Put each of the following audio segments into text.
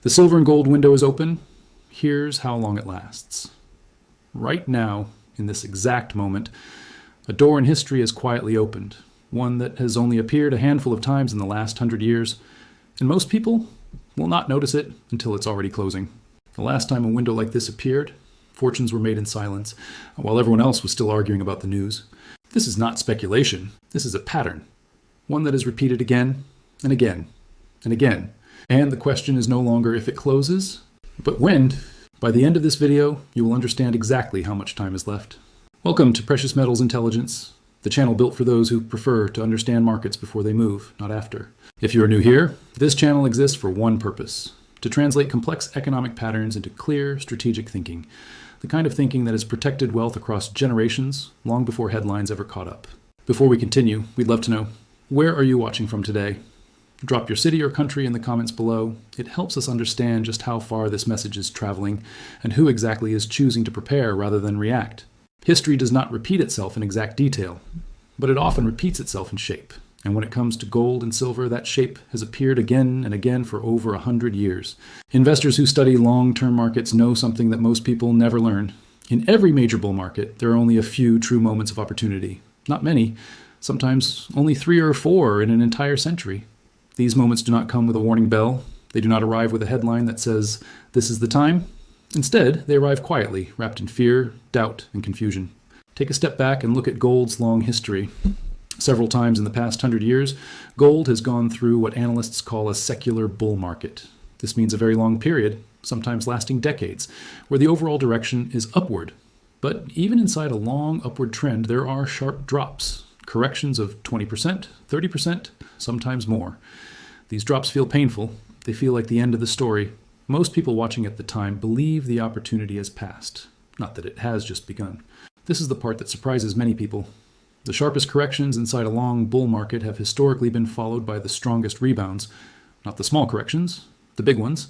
The silver and gold window is open. Here's how long it lasts. Right now, in this exact moment, a door in history has quietly opened, one that has only appeared a handful of times in the last 100 years, and most people will not notice it until it's already closing. The last time a window like this appeared, fortunes were made in silence, while everyone else was still arguing about the news. This is not speculation. This is a pattern, one that is repeated again and again and again. And the question is no longer if it closes, but when. By the end of this video, you will understand exactly how much time is left. Welcome to Precious Metals Intelligence, the channel built for those who prefer to understand markets before they move, not after. If you are new here, this channel exists for one purpose: to translate complex economic patterns into clear, strategic thinking, the kind of thinking that has protected wealth across generations, long before headlines ever caught up. Before we continue, we'd love to know, where are you watching from today? Drop your city or country in the comments below. It helps us understand just how far this message is traveling and who exactly is choosing to prepare rather than react. History does not repeat itself in exact detail, but it often repeats itself in shape. And when it comes to gold and silver, that shape has appeared again and again for over 100 years. Investors who study long-term markets know something that most people never learn. In every major bull market, there are only a few true moments of opportunity. Not many, sometimes only 3 or 4 in an entire century. These moments do not come with a warning bell. They do not arrive with a headline that says, "This is the time." Instead, they arrive quietly, wrapped in fear, doubt, and confusion. Take a step back and look at gold's long history. Several times in the past 100 years, gold has gone through what analysts call a secular bull market. This means a very long period, sometimes lasting decades, where the overall direction is upward. But even inside a long upward trend, there are sharp drops, corrections of 20%, 30%, sometimes more. These drops feel painful. They feel like the end of the story. Most people watching at the time believe the opportunity has passed, not that it has just begun. This is the part that surprises many people. The sharpest corrections inside a long bull market have historically been followed by the strongest rebounds, not the small corrections, the big ones,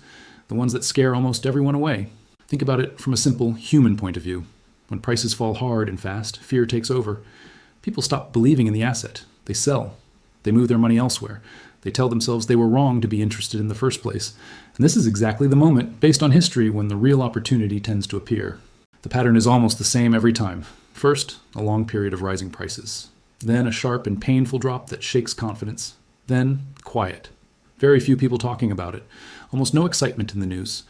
the ones that scare almost everyone away. Think about it from a simple human point of view. When prices fall hard and fast, fear takes over. People stop believing in the asset. They sell. They move their money elsewhere. They tell themselves they were wrong to be interested in the first place. And this is exactly the moment, based on history, when the real opportunity tends to appear. The pattern is almost the same every time. First, a long period of rising prices. Then a sharp and painful drop that shakes confidence. Then quiet. Very few people talking about it. Almost no excitement in the news.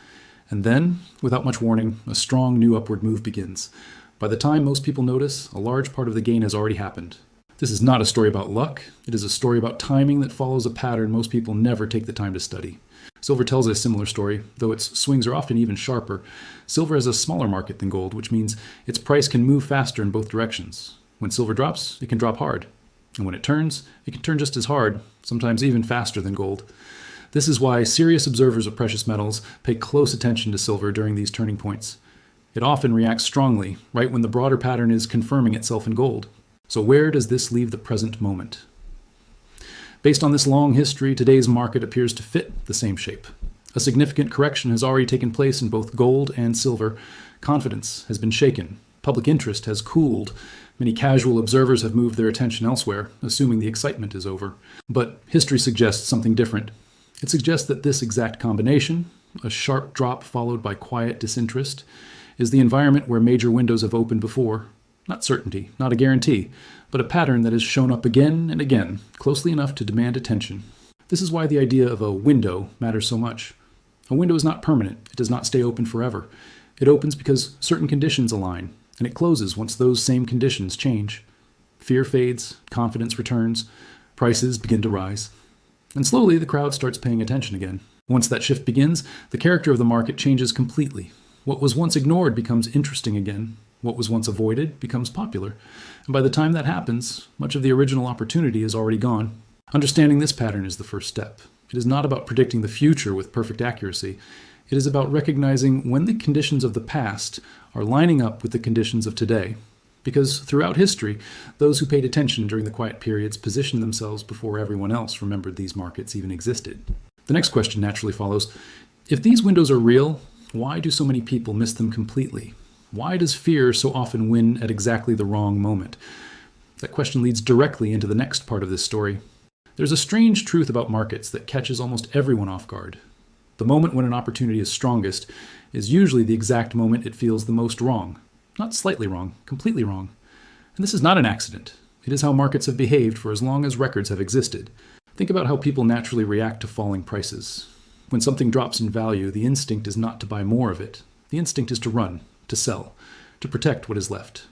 And then, without much warning, a strong new upward move begins. By the time most people notice, a large part of the gain has already happened. This is not a story about luck. It is a story about timing that follows a pattern most people never take the time to study. Silver tells a similar story, though its swings are often even sharper. Silver has a smaller market than gold, which means its price can move faster in both directions. When silver drops, it can drop hard. And when it can turn just as hard, sometimes even faster than gold. This is why serious observers of precious metals pay close attention to silver during these turning points. It often reacts strongly, right when the broader pattern is confirming itself in gold. So where does this leave the present moment? Based on this long history, today's market appears to fit the same shape. A significant correction has already taken place in both gold and silver. Confidence has been shaken. Public interest has cooled. Many casual observers have moved their attention elsewhere, assuming the excitement is over. But history suggests something different. It suggests that this exact combination, a sharp drop followed by quiet disinterest, is the environment where major windows have opened before. Not certainty, not a guarantee, but a pattern that has shown up again and again, closely enough to demand attention. This is why the idea of a window matters so much. A window is not permanent. It does not stay open forever. It opens because certain conditions align, and it closes once those same conditions change. Fear fades, confidence returns, prices begin to rise. And slowly the crowd starts paying attention again. Once that shift begins, the character of the market changes completely. What was once ignored becomes interesting again. What was once avoided becomes popular. And by the time that happens, much of the original opportunity is already gone. Understanding this pattern is the first step. It is not about predicting the future with perfect accuracy. It is about recognizing when the conditions of the past are lining up with the conditions of today. Because throughout history, those who paid attention during the quiet periods positioned themselves before everyone else remembered these markets even existed. The next question naturally follows: if these windows are real, why do so many people miss them completely? Why does fear so often win at exactly the wrong moment? That question leads directly into the next part of this story. There's a strange truth about markets that catches almost everyone off guard. The moment when an opportunity is strongest is usually the exact moment it feels the most wrong. Not slightly wrong, completely wrong. And this is not an accident. It is how markets have behaved for as long as records have existed. Think about how people naturally react to falling prices. When something drops in value, the instinct is not to buy more of it. The instinct is to run, to sell, to protect what is left.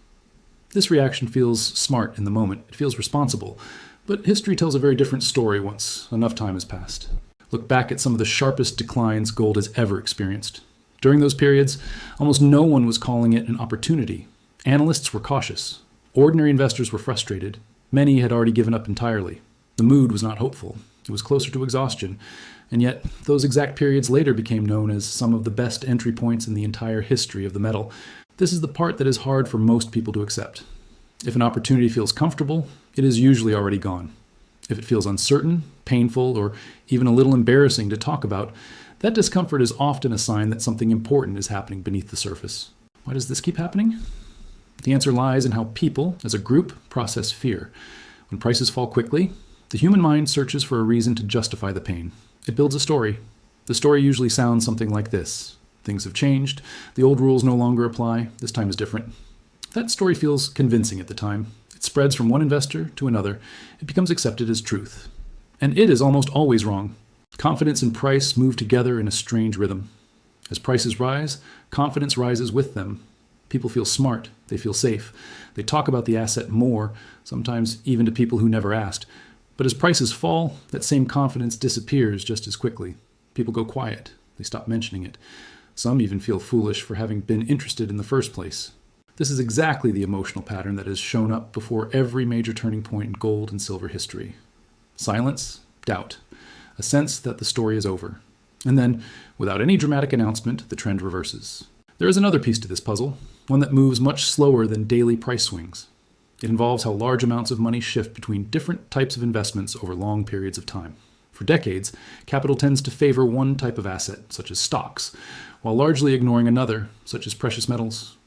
This reaction feels smart in the moment. It feels responsible. But history tells a very different story once enough time has passed. Look back at some of the sharpest declines gold has ever experienced. During those periods, almost no one was calling it an opportunity. Analysts were cautious. Ordinary investors were frustrated. Many had already given up entirely. The mood was not hopeful. It was closer to exhaustion. And yet, those exact periods later became known as some of the best entry points in the entire history of the metal. This is the part that is hard for most people to accept. If an opportunity feels comfortable, it is usually already gone. If it feels uncertain, painful, or even a little embarrassing to talk about, that discomfort is often a sign that something important is happening beneath the surface. Why does this keep happening? The answer lies in how people, as a group, process fear. When prices fall quickly, the human mind searches for a reason to justify the pain. It builds a story. The story usually sounds something like this. Things have changed. The old rules no longer apply. This time is different. That story feels convincing at the time. It spreads from one investor to another. It becomes accepted as truth. And it is almost always wrong. Confidence and price move together in a strange rhythm. As prices rise, confidence rises with them. People feel smart. They feel safe. They talk about the asset more, sometimes even to people who never asked. But as prices fall, that same confidence disappears just as quickly. People go quiet. They stop mentioning it. Some even feel foolish for having been interested in the first place. This is exactly the emotional pattern that has shown up before every major turning point in gold and silver history. Silence, doubt, a sense that the story is over. And then, without any dramatic announcement, the trend reverses. There is another piece to this puzzle, one that moves much slower than daily price swings. It involves how large amounts of money shift between different types of investments over long periods of time. For decades, capital tends to favor one type of asset, such as stocks, while largely ignoring another, such as precious metals.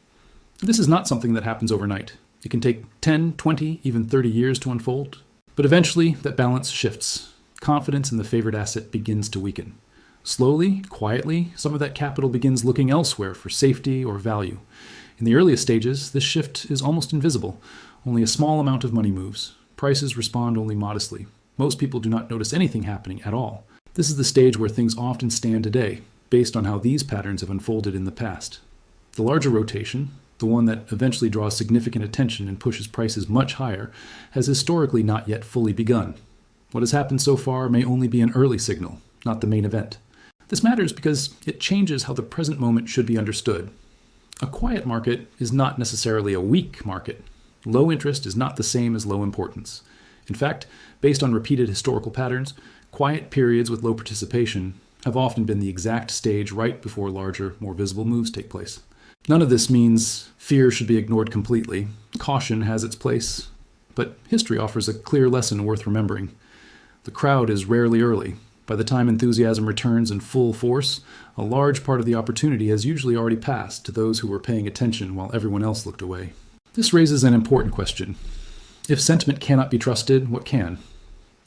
This is not something that happens overnight. It can take 10, 20, even 30 years to unfold. But eventually, that balance shifts. Confidence in the favored asset begins to weaken. Slowly, quietly, some of that capital begins looking elsewhere for safety or value. In the earliest stages, this shift is almost invisible. Only a small amount of money moves. Prices respond only modestly. Most people do not notice anything happening at all. This is the stage where things often stand today, based on how these patterns have unfolded in the past. The larger rotation, the one that eventually draws significant attention and pushes prices much higher, has historically not yet fully begun. What has happened so far may only be an early signal, not the main event. This matters because it changes how the present moment should be understood. A quiet market is not necessarily a weak market. Low interest is not the same as low importance. In fact, based on repeated historical patterns, quiet periods with low participation have often been the exact stage right before larger, more visible moves take place. None of this means fear should be ignored completely. Caution has its place. But history offers a clear lesson worth remembering. The crowd is rarely early. By the time enthusiasm returns in full force, a large part of the opportunity has usually already passed to those who were paying attention while everyone else looked away. This raises an important question. If sentiment cannot be trusted, what can?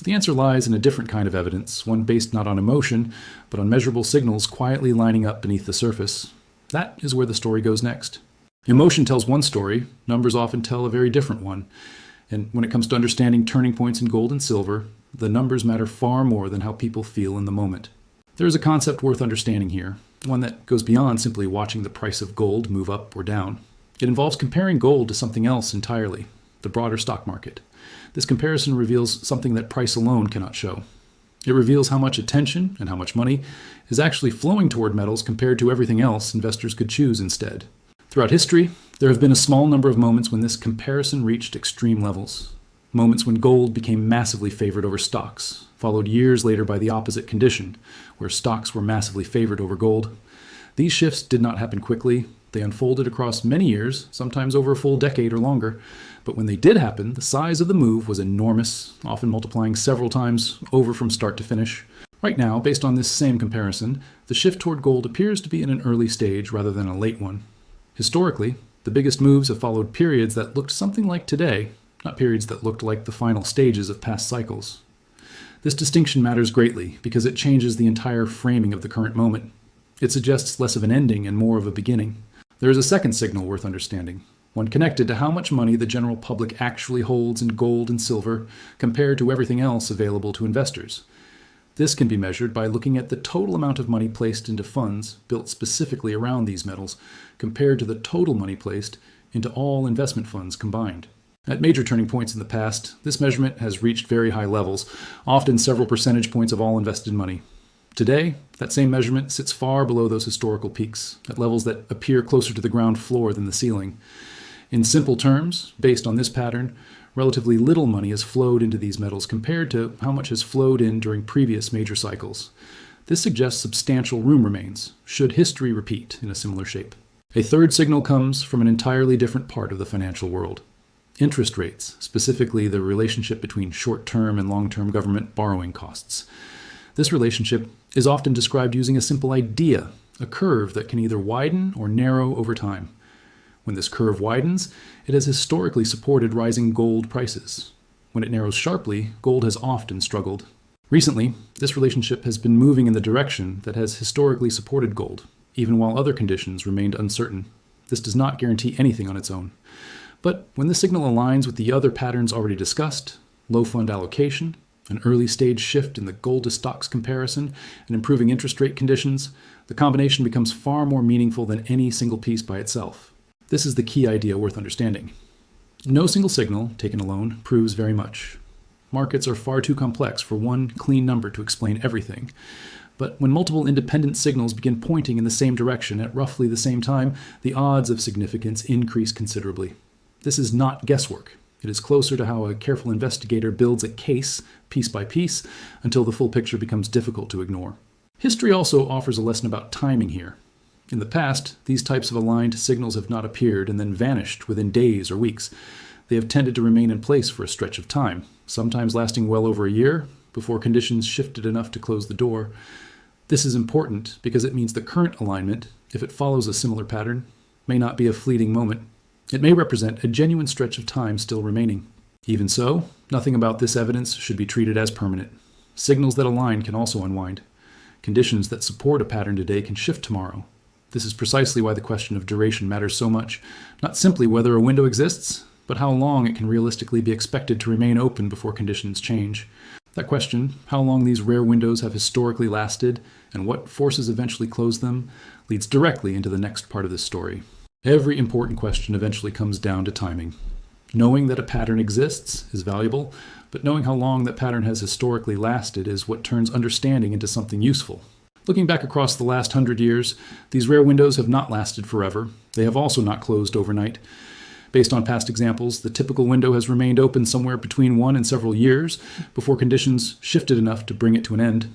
The answer lies in a different kind of evidence, one based not on emotion, but on measurable signals quietly lining up beneath the surface. That is where the story goes next. Emotion tells one story, numbers often tell a very different one. And when it comes to understanding turning points in gold and silver, the numbers matter far more than how people feel in the moment. There is a concept worth understanding here, one that goes beyond simply watching the price of gold move up or down. It involves comparing gold to something else entirely, the broader stock market. This comparison reveals something that price alone cannot show. It reveals how much attention and how much money is actually flowing toward metals compared to everything else investors could choose instead. Throughout history, there have been a small number of moments when this comparison reached extreme levels. Moments when gold became massively favored over stocks, followed years later by the opposite condition, where stocks were massively favored over gold. These shifts did not happen quickly. They unfolded across many years, sometimes over a full decade or longer. But when they did happen, the size of the move was enormous, often multiplying several times over from start to finish. Right now, based on this same comparison, the shift toward gold appears to be in an early stage rather than a late one. Historically, the biggest moves have followed periods that looked something like today, not periods that looked like the final stages of past cycles. This distinction matters greatly because it changes the entire framing of the current moment. It suggests less of an ending and more of a beginning. There is a second signal worth understanding, one connected to how much money the general public actually holds in gold and silver compared to everything else available to investors. This can be measured by looking at the total amount of money placed into funds built specifically around these metals compared to the total money placed into all investment funds combined. At major turning points in the past, this measurement has reached very high levels, often several percentage points of all invested money. Today, that same measurement sits far below those historical peaks, at levels that appear closer to the ground floor than the ceiling. In simple terms, based on this pattern, relatively little money has flowed into these metals compared to how much has flowed in during previous major cycles. This suggests substantial room remains, should history repeat in a similar shape. A third signal comes from an entirely different part of the financial world. Interest rates, specifically the relationship between short-term and long-term government borrowing costs. This relationship is often described using a simple idea, a curve that can either widen or narrow over time. When this curve widens, it has historically supported rising gold prices. When it narrows sharply, gold has often struggled. Recently, this relationship has been moving in the direction that has historically supported gold, even while other conditions remained uncertain. This does not guarantee anything on its own. But when this signal aligns with the other patterns already discussed, low fund allocation, an early stage shift in the gold to stocks comparison, and improving interest rate conditions, the combination becomes far more meaningful than any single piece by itself. This is the key idea worth understanding. No single signal, taken alone, proves very much. Markets are far too complex for one clean number to explain everything. But when multiple independent signals begin pointing in the same direction at roughly the same time, the odds of significance increase considerably. This is not guesswork. It is closer to how a careful investigator builds a case, piece by piece, until the full picture becomes difficult to ignore. History also offers a lesson about timing here. In the past, these types of aligned signals have not appeared and then vanished within days or weeks. They have tended to remain in place for a stretch of time, sometimes lasting well over a year, before conditions shifted enough to close the door. This is important because it means the current alignment, if it follows a similar pattern, may not be a fleeting moment. It may represent a genuine stretch of time still remaining. Even so, nothing about this evidence should be treated as permanent. Signals that align can also unwind. Conditions that support a pattern today can shift tomorrow. This is precisely why the question of duration matters so much, not simply whether a window exists, but how long it can realistically be expected to remain open before conditions change. That question, how long these rare windows have historically lasted and what forces eventually close them, leads directly into the next part of this story. Every important question eventually comes down to timing. Knowing that a pattern exists is valuable, but knowing how long that pattern has historically lasted is what turns understanding into something useful. Looking back across the last 100 years, these rare windows have not lasted forever. They have also not closed overnight. Based on past examples, the typical window has remained open somewhere between 1 and several years before conditions shifted enough to bring it to an end.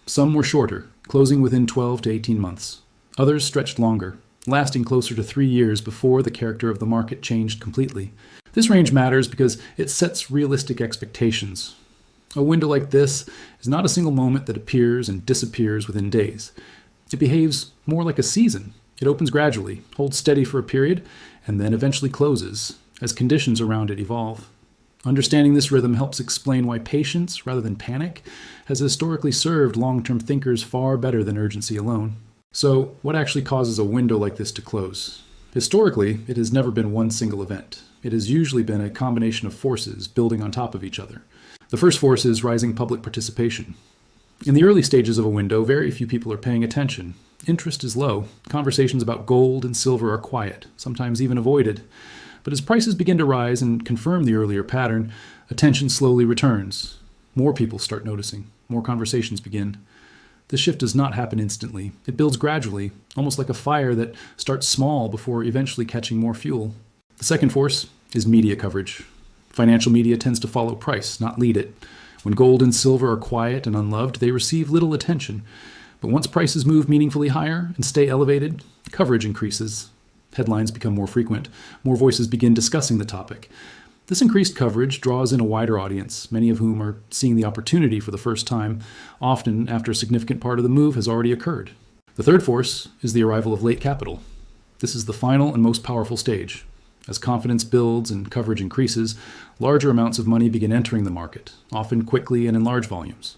Some were shorter, closing within 12 to 18 months. Others stretched longer, lasting closer to 3 years before the character of the market changed completely. This range matters because it sets realistic expectations. A window like this is not a single moment that appears and disappears within days. It behaves more like a season. It opens gradually, holds steady for a period, and then eventually closes as conditions around it evolve. Understanding this rhythm helps explain why patience, rather than panic, has historically served long-term thinkers far better than urgency alone. So, what actually causes a window like this to close? Historically, it has never been one single event. It has usually been a combination of forces building on top of each other. The first force is rising public participation. In the early stages of a window, very few people are paying attention. Interest is low. Conversations about gold and silver are quiet, sometimes even avoided. But as prices begin to rise and confirm the earlier pattern, attention slowly returns. More people start noticing. More conversations begin. This shift does not happen instantly. It builds gradually, almost like a fire that starts small before eventually catching more fuel. The second force is media coverage. Financial media tends to follow price, not lead it. When gold and silver are quiet and unloved, they receive little attention. But once prices move meaningfully higher and stay elevated, coverage increases. Headlines become more frequent. More voices begin discussing the topic. This increased coverage draws in a wider audience, many of whom are seeing the opportunity for the first time, often after a significant part of the move has already occurred. The third force is the arrival of late capital. This is the final and most powerful stage. As confidence builds and coverage increases, larger amounts of money begin entering the market, often quickly and in large volumes.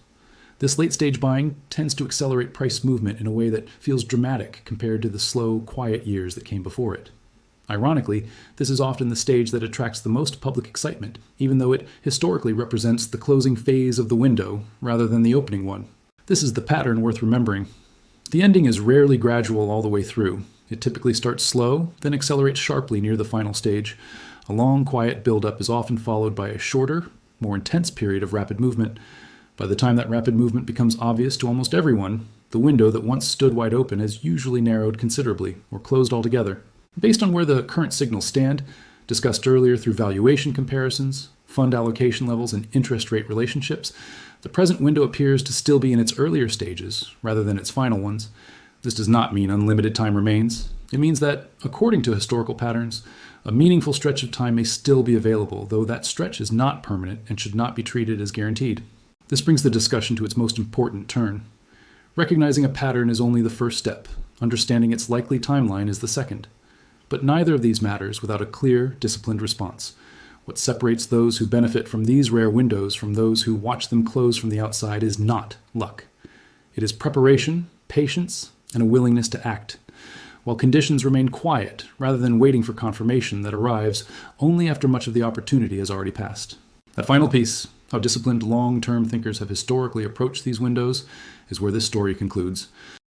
This late-stage buying tends to accelerate price movement in a way that feels dramatic compared to the slow, quiet years that came before it. Ironically, this is often the stage that attracts the most public excitement, even though it historically represents the closing phase of the window rather than the opening one. This is the pattern worth remembering. The ending is rarely gradual all the way through. It typically starts slow, then accelerates sharply near the final stage. A long, quiet build-up is often followed by a shorter, more intense period of rapid movement. By the time that rapid movement becomes obvious to almost everyone, the window that once stood wide open has usually narrowed considerably or closed altogether. Based on where the current signals stand, discussed earlier through valuation comparisons, fund allocation levels, and interest rate relationships, the present window appears to still be in its earlier stages rather than its final ones. This does not mean unlimited time remains. It means that, according to historical patterns, a meaningful stretch of time may still be available, though that stretch is not permanent and should not be treated as guaranteed. This brings the discussion to its most important turn. Recognizing a pattern is only the first step. Understanding its likely timeline is the second. But neither of these matters without a clear, disciplined response. What separates those who benefit from these rare windows from those who watch them close from the outside is not luck. It is preparation, patience, and a willingness to act, while conditions remain quiet rather than waiting for confirmation that arrives only after much of the opportunity has already passed. That final piece, how disciplined long-term thinkers have historically approached these windows, is where this story concludes.